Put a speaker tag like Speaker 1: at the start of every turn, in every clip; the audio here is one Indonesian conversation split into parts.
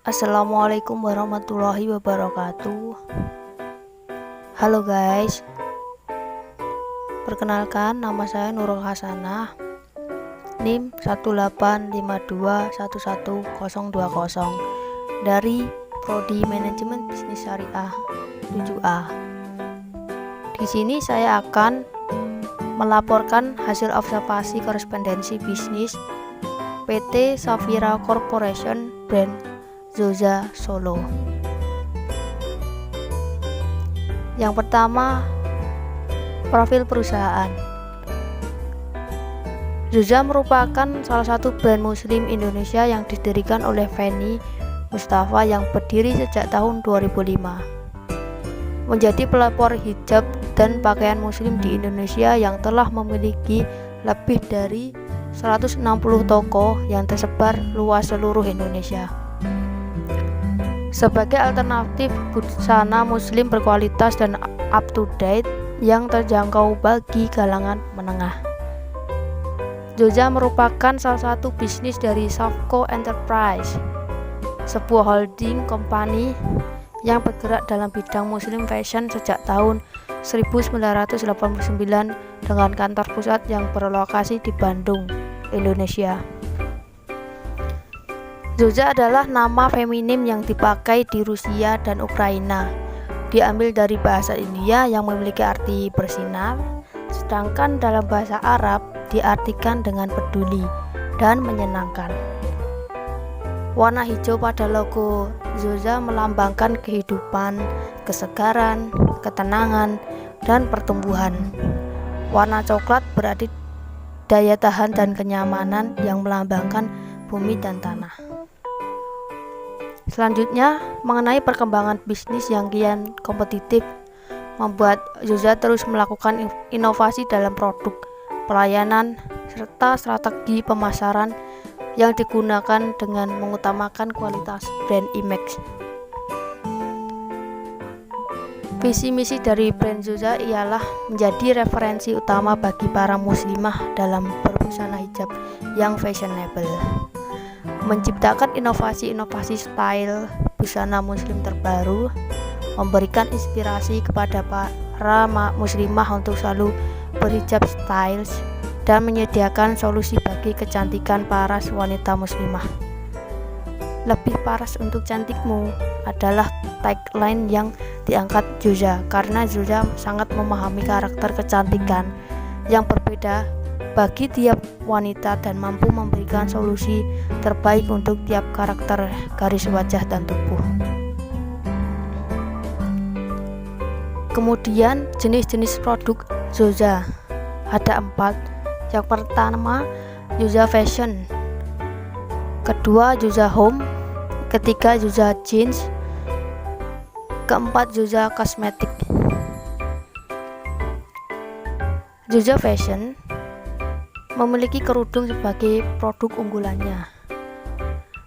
Speaker 1: Assalamualaikum warahmatullahi wabarakatuh. Halo guys, perkenalkan nama saya Nurul Hasanah, NIM 185211020 dari Prodi Manajemen Bisnis Syariah 7A. Di sini saya akan melaporkan hasil observasi korespondensi bisnis PT Safira Corporation Brand Zoza Solo. Yang pertama, profil perusahaan. Zoza merupakan salah satu brand muslim Indonesia yang didirikan oleh Feni Mustafa yang berdiri sejak tahun 2005. Menjadi pelopor hijab dan pakaian muslim di Indonesia yang telah memiliki lebih dari 160 toko yang tersebar luas seluruh Indonesia. Sebagai alternatif busana muslim berkualitas dan up to date yang terjangkau bagi kalangan menengah. Zoza merupakan salah satu bisnis dari Safco Enterprise, sebuah holding company yang bergerak dalam bidang muslim fashion sejak tahun 1989 dengan kantor pusat yang berlokasi di Bandung, Indonesia. Zoza adalah nama feminim yang dipakai di Rusia dan Ukraina. Diambil dari bahasa India yang memiliki arti bersinar, sedangkan dalam bahasa Arab diartikan dengan peduli dan menyenangkan. Warna hijau pada logo Zoza melambangkan kehidupan, kesegaran, ketenangan, dan pertumbuhan. Warna coklat berarti daya tahan dan kenyamanan yang melambangkan bumi dan tanah. Selanjutnya, mengenai perkembangan bisnis yang kian kompetitif, membuat Zoza terus melakukan inovasi dalam produk, pelayanan, serta strategi pemasaran yang digunakan dengan mengutamakan kualitas brand image. Visi misi dari brand Zoza ialah menjadi referensi utama bagi para muslimah dalam berbusana hijab yang fashionable, menciptakan inovasi-inovasi style busana muslim terbaru, memberikan inspirasi kepada para muslimah untuk selalu berhijab stylish, dan menyediakan solusi bagi kecantikan para wanita muslimah. Lebih paras untuk cantikmu adalah tagline yang diangkat Zoza, karena Zoza sangat memahami karakter kecantikan yang berbeda bagi tiap wanita dan mampu memberikan solusi terbaik untuk tiap karakter garis wajah dan tubuh. Kemudian jenis-jenis produk Zoza ada 4. Yang pertama, Zoza Fashion. Kedua, Zoza Home. Ketiga, Zoza Jeans. Keempat, Zoza Cosmetic. Zoza Fashion memiliki kerudung sebagai produk unggulannya.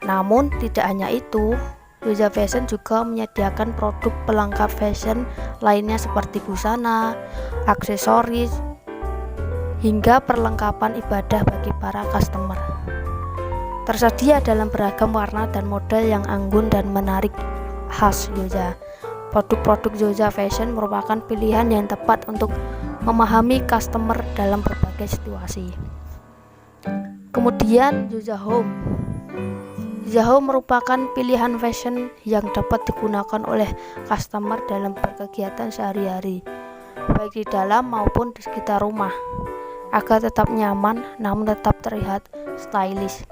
Speaker 1: Namun tidak hanya itu, Zoza Fashion juga menyediakan produk pelengkap fashion lainnya seperti busana, aksesoris, hingga perlengkapan ibadah bagi para customer. Tersedia dalam beragam warna dan model yang anggun dan menarik khas Zoza. Produk-produk Zoza Fashion merupakan pilihan yang tepat untuk memahami customer dalam berbagai situasi. Kemudian Zoza Home. Zoza Home merupakan pilihan fashion yang dapat digunakan oleh customer dalam berkegiatan sehari-hari, baik di dalam maupun di sekitar rumah, agar tetap nyaman namun tetap terlihat stylish.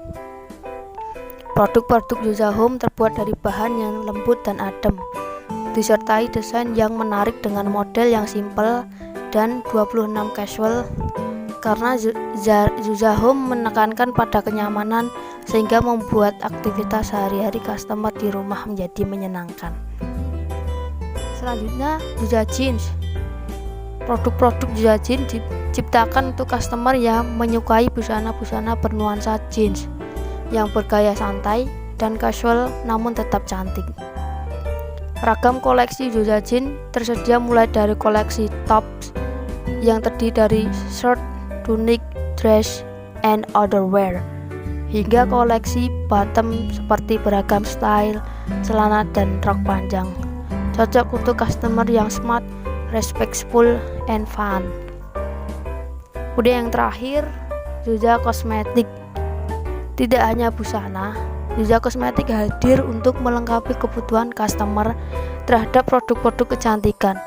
Speaker 1: Produk-produk Zoza Home terbuat dari bahan yang lembut dan adem, disertai desain yang menarik dengan model yang simpel dan 26 casual, karena Zoza Home menekankan pada kenyamanan sehingga membuat aktivitas sehari-hari customer di rumah menjadi menyenangkan. Selanjutnya, Zoza Jeans. Produk-produk Zoza Jeans diciptakan untuk customer yang menyukai busana-busana bernuansa jeans yang bergaya santai dan casual namun tetap cantik. Ragam koleksi Zoza Jeans tersedia mulai dari koleksi tops yang terdiri dari shirt, tunic, dress, and outerwear, hingga koleksi bottom seperti beragam style, celana dan rok panjang. Cocok untuk customer yang smart, respectful, and fun. Kemudian yang terakhir, Zuja Kosmetik. Tidak hanya busana, Zuja Kosmetik hadir untuk melengkapi kebutuhan customer terhadap produk-produk kecantikan,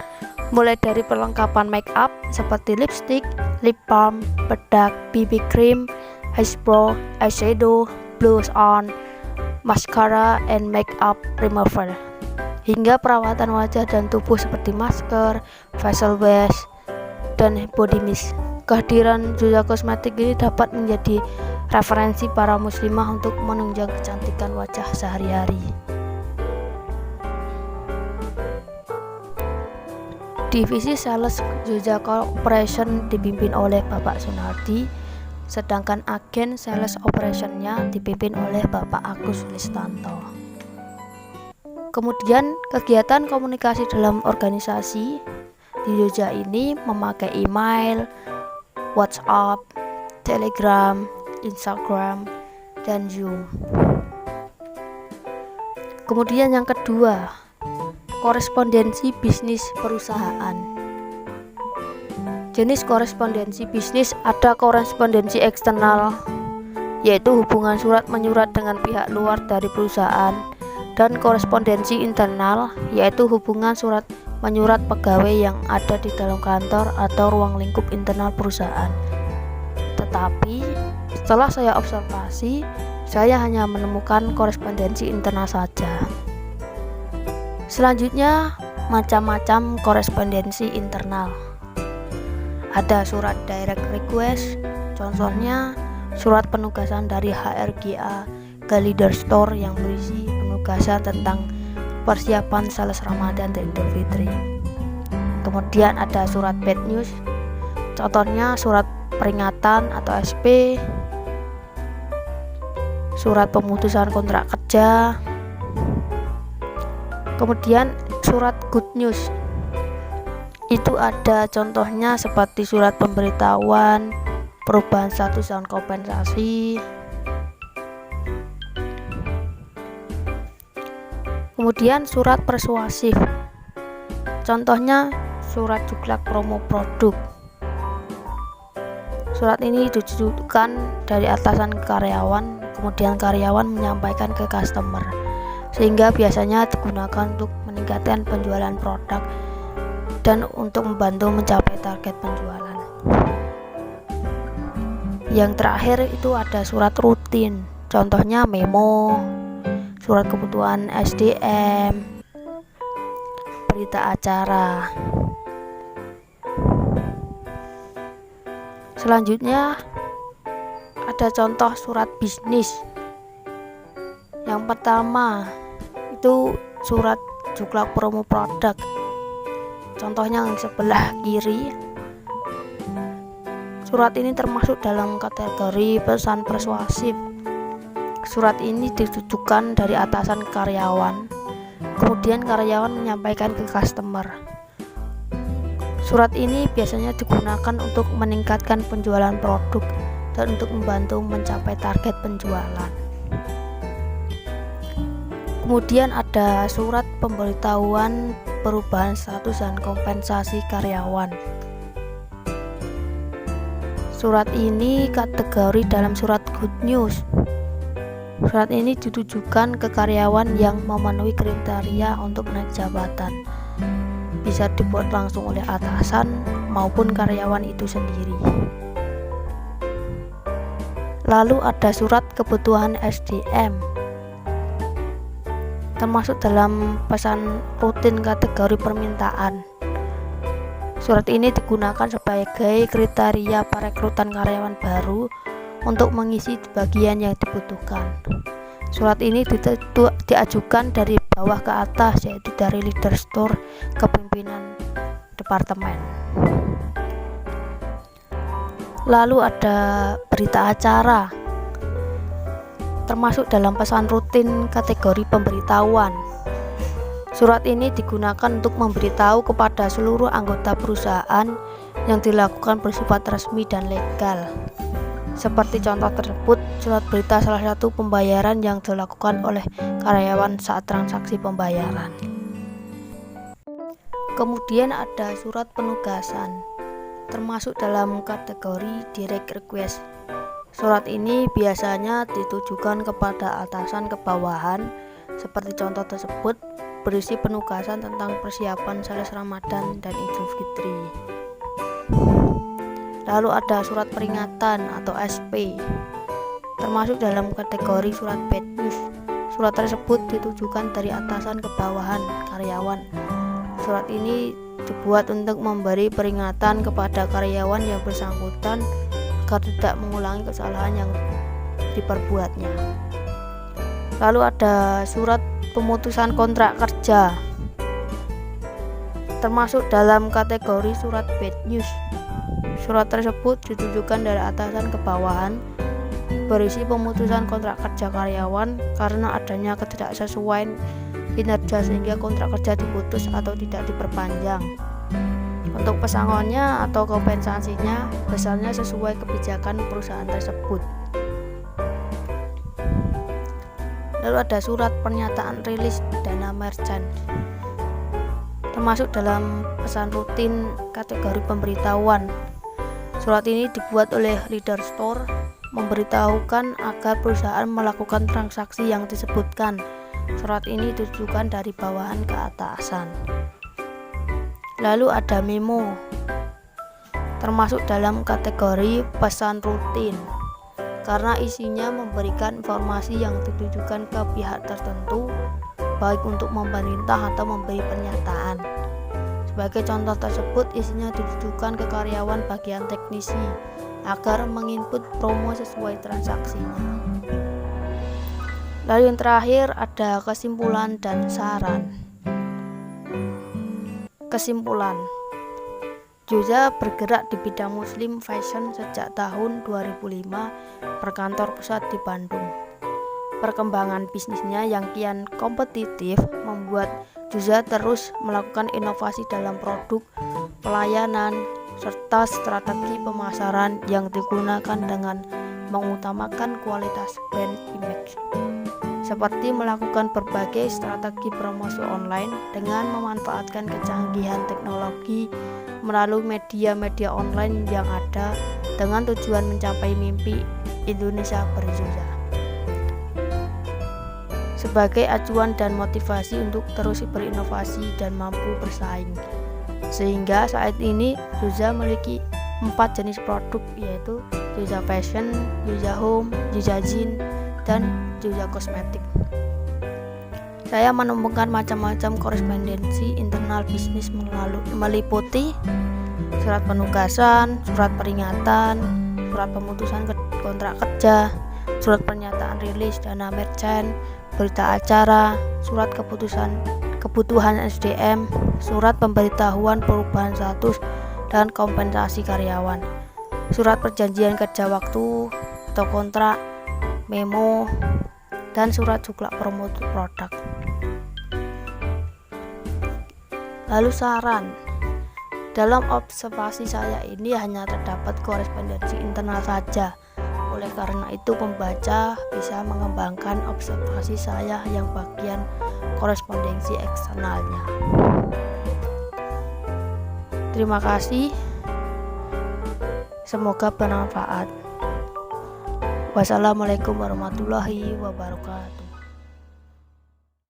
Speaker 1: mulai dari perlengkapan make up seperti lipstick, lip balm, bedak, BB cream, eyeshadow, blush on, mascara, and make up remover, hingga perawatan wajah dan tubuh seperti masker, facial wash, dan body mist. Kehadiran Zuja Kosmetik ini dapat menjadi referensi para muslimah untuk menunjang kecantikan wajah sehari-hari. Divisi Sales Zuja Corporation dipimpin oleh Bapak Sunardi, sedangkan agen sales operationnya dipimpin oleh Bapak Agus Listanto. Kemudian kegiatan komunikasi dalam organisasi di Zuja ini memakai email, WhatsApp, Telegram, Instagram, dan Zoom. Kemudian yang kedua, korespondensi bisnis perusahaan. Jenis korespondensi bisnis ada korespondensi eksternal, yaitu hubungan surat menyurat dengan pihak luar dari perusahaan, dan korespondensi internal, yaitu hubungan surat menyurat pegawai yang ada di dalam kantor atau ruang lingkup internal perusahaan. Tetapi setelah saya observasi, saya hanya menemukan korespondensi internal saja. Selanjutnya, macam-macam korespondensi internal. Ada surat direct request, contohnya surat penugasan dari HRGA ke leader store yang berisi penugasan tentang persiapan sales Ramadan dan Idul Fitri. Kemudian ada surat bad news, contohnya surat peringatan atau SP, surat pemutusan kontrak kerja. Kemudian surat good news, itu ada contohnya seperti surat pemberitahuan, perubahan status dan kompensasi. Kemudian surat persuasif, contohnya surat juklak promo produk. Surat ini ditujukan dari atasan ke karyawan, kemudian karyawan menyampaikan ke customer, sehingga biasanya digunakan untuk meningkatkan penjualan produk dan untuk membantu mencapai target penjualan. Yang terakhir itu ada surat rutin, contohnya memo, surat kebutuhan SDM, berita acara. Selanjutnya ada contoh surat bisnis. Yang pertama itu surat juklak promo produk, contohnya yang sebelah kiri. Surat ini termasuk dalam kategori pesan persuasif. Surat ini ditujukan dari atasan ke karyawan, kemudian karyawan menyampaikan ke customer. Surat ini biasanya digunakan untuk meningkatkan penjualan produk dan untuk membantu mencapai target penjualan. Kemudian ada surat pemberitahuan perubahan status dan kompensasi karyawan. Surat ini kategori dalam surat good news. Surat ini ditujukan ke karyawan yang memenuhi kriteria untuk naik jabatan. Bisa dibuat langsung oleh atasan maupun karyawan itu sendiri. Lalu ada surat kebutuhan SDM, termasuk dalam pesan rutin kategori permintaan. Surat ini digunakan sebagai kriteria perekrutan karyawan baru untuk mengisi bagian yang dibutuhkan. Surat ini diajukan dari bawah ke atas, yaitu dari leader store ke pimpinan departemen. Lalu ada berita acara, termasuk dalam pesan rutin kategori pemberitahuan. Surat ini digunakan untuk memberitahu kepada seluruh anggota perusahaan yang dilakukan bersifat resmi dan legal. Seperti contoh tersebut, surat berita salah satu pembayaran yang dilakukan oleh karyawan saat transaksi pembayaran. Kemudian ada surat penugasan, termasuk dalam kategori direct request. Surat ini biasanya ditujukan kepada atasan ke bawahan, seperti contoh tersebut berisi penugasan tentang persiapan sales Ramadan dan Idul Fitri. Lalu ada surat peringatan atau SP, termasuk dalam kategori surat bad news. Surat tersebut ditujukan dari atasan ke bawahan karyawan. Surat ini dibuat untuk memberi peringatan kepada karyawan yang bersangkutan agar tidak mengulangi kesalahan yang diperbuatnya. Lalu ada surat pemutusan kontrak kerja, termasuk dalam kategori surat bad news. Surat tersebut ditujukan dari atasan ke bawahan, berisi pemutusan kontrak kerja karyawan karena adanya ketidaksesuaian kinerja sehingga kontrak kerja diputus atau tidak diperpanjang. Untuk pesangonnya atau kompensasinya besarnya sesuai kebijakan perusahaan tersebut. Lalu ada surat pernyataan rilis dana merchant, termasuk dalam pesan rutin kategori pemberitahuan. Surat ini dibuat oleh leader store, memberitahukan agar perusahaan melakukan transaksi yang disebutkan. Surat ini ditujukan dari bawahan ke atasan. Lalu ada memo, termasuk dalam kategori pesan rutin, karena isinya memberikan informasi yang ditujukan ke pihak tertentu, baik untuk memerintah atau memberi pernyataan. Sebagai contoh tersebut, isinya ditujukan ke karyawan bagian teknisi agar menginput promo sesuai transaksinya. Lalu yang terakhir ada kesimpulan dan saran. Kesimpulan, Juza bergerak di bidang muslim fashion sejak tahun 2005 berkantor pusat di Bandung. Perkembangan bisnisnya yang kian kompetitif membuat Juza terus melakukan inovasi dalam produk, pelayanan, serta strategi pemasaran yang digunakan dengan mengutamakan kualitas brand image, seperti melakukan berbagai strategi promosi online dengan memanfaatkan kecanggihan teknologi melalui media-media online yang ada dengan tujuan mencapai mimpi Indonesia berjuza. Sebagai acuan dan motivasi untuk terus berinovasi dan mampu bersaing. Sehingga saat ini Juza memiliki 4 jenis produk, yaitu Juza Fashion, Juza Home, Juza Jean, dan Juza Kosmetik. Saya menemukan macam-macam korespondensi internal bisnis meliputi surat penugasan, surat peringatan, surat pemutusan kontrak kerja, surat pernyataan rilis dana merchant, berita acara, surat kebutuhan SDM, surat pemberitahuan perubahan status dan kompensasi karyawan, surat perjanjian kerja waktu atau kontrak, memo, dan surat juga promosi produk. Lalu saran, dalam observasi saya ini hanya terdapat korespondensi internal saja. Oleh karena itu pembaca bisa mengembangkan observasi saya yang bagian korespondensi eksternalnya. Terima kasih. Semoga bermanfaat. Wassalamualaikum warahmatullahi wabarakatuh.